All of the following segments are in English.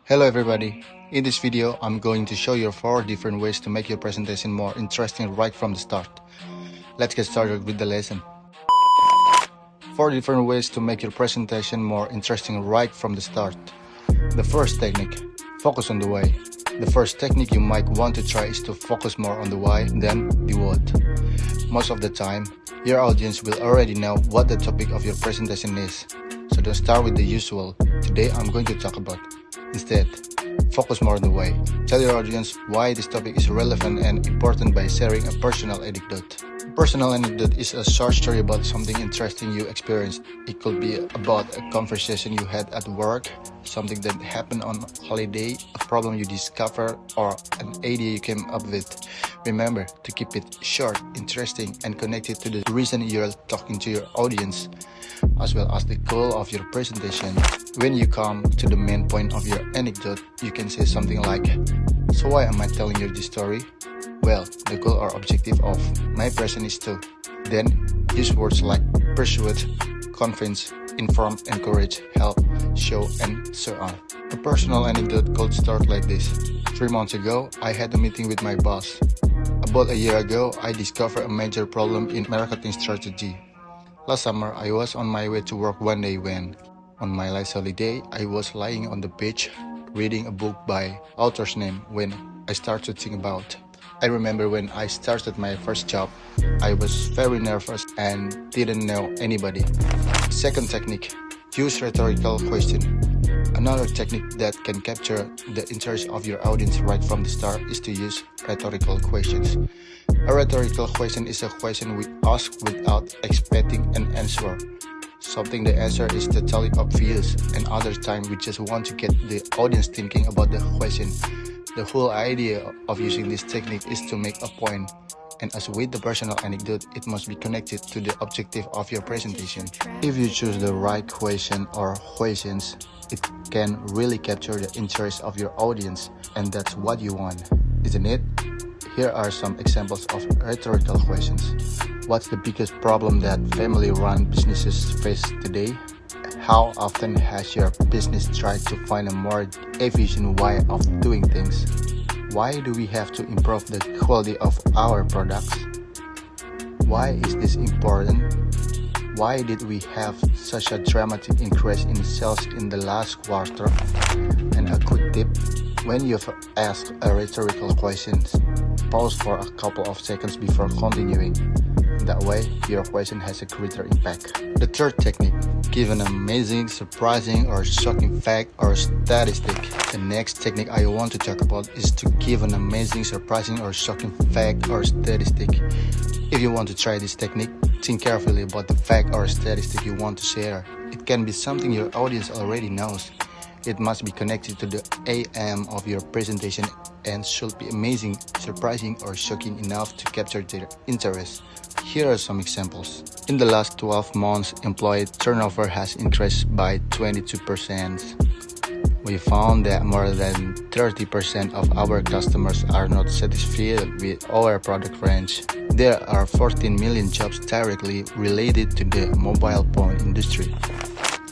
Hello everybody. In this video, I'm going to show you 4 different ways to make your presentation more interesting right from the start. Let's get started with the lesson. 4 different ways to make your presentation more interesting right from the start. The first technique, focus on the why. The first technique you might want to try is to focus more on the why than the what. Most of the time, your audience will already know what the topic of your presentation is. So don't start with the usual. Today I'm going to talk about. Instead, focus more on the why. Tell your audience why this topic is relevant and important by sharing a personal anecdote. A personal anecdote is a short story about something interesting you experienced. It could be about a conversation you had at work, something that happened on holiday, a problem you discovered, or an idea you came up with. Remember to keep it short, interesting, and connected to the reason you're talking to your audience, as well as the goal of your presentation. When you come to the main point of your anecdote, you can say something like, "So why am I telling you this story? Well, the goal or objective of my present is to." Then use words like persuade, convince, inform, encourage, help, show, and so on. A personal anecdote could start like this. 3 months ago, I had a meeting with my boss. About a year ago, I discovered a major problem in marketing strategy. Last summer, I was on my way to work one day when, on my last holiday, I was lying on the beach reading a book by author's name when I started to think about. I remember when I started my first job, I was very nervous and didn't know anybody. Second technique, use rhetorical question. Another technique that can capture the interest of your audience right from the start is to use rhetorical questions. A rhetorical question is a question we ask without expecting an answer. Something the answer is totally obvious, and other time we just want to get the audience thinking about the question. The whole idea of using this technique is to make a point, and as with the personal anecdote, it must be connected to the objective of your presentation. If you choose the right question or questions, it can really capture the interest of your audience, and that's what you want, isn't it? Here are some examples of rhetorical questions. What's the biggest problem that family-run businesses face today? How often has your business tried to find a more efficient way of doing things? Why do we have to improve the quality of our products? Why is this important? Why did we have such a dramatic increase in sales in the last quarter? And a quick tip, when you've asked a rhetorical question, pause for a couple of seconds before continuing. That way, your question has a greater impact. The third technique, give an amazing, surprising, or shocking fact or statistic. The next technique I want to talk about is to give an amazing, surprising, or shocking fact or statistic. If you want to try this technique, think carefully about the fact or statistic you want to share. It can be something your audience already knows. It must be connected to the aim of your presentation and should be amazing, surprising, or shocking enough to capture their interest. Here are some examples. In the last 12 months, employee turnover has increased by 22%. We found that more than 30% of our customers are not satisfied with our product range. There are 14 million jobs directly related to the mobile phone industry.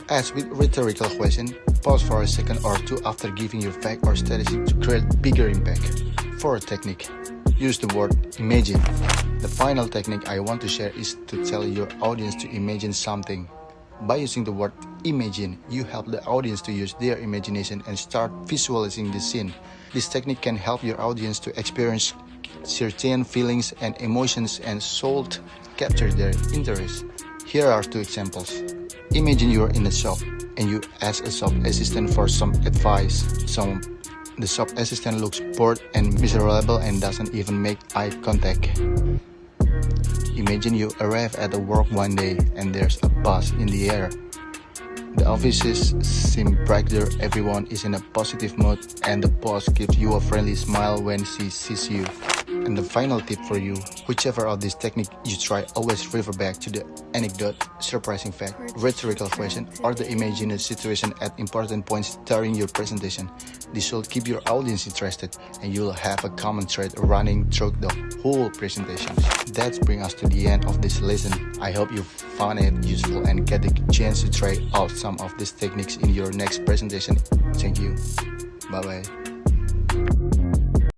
As with rhetorical question, pause for a second or two after giving your fact or statistic to create bigger impact. Fourth technique, use the word imagine. The final technique I want to share is to tell your audience to imagine something. By using the word imagine, you help the audience to use their imagination and start visualizing the scene. This technique can help your audience to experience certain feelings and emotions and should capture their interest. Here are 2 examples. Imagine you're in a shop and you ask a shop assistant for some advice. So the shop assistant looks bored and miserable and doesn't even make eye contact. Imagine you arrive at the work one day and there's a buzz in the air. The offices seem brighter, everyone is in a positive mood, and the boss gives you a friendly smile when she sees you. And the final tip for you, whichever of this technique you try, always refer back to the anecdote, surprising fact, rhetorical question, or the imagined situation at important points during your presentation. This should keep your audience interested, and you'll have a common thread running through the whole presentation. That brings us to the end of this lesson. I hope you found it useful and get the chance to try out some of these techniques in your next presentation. Thank you. Bye bye.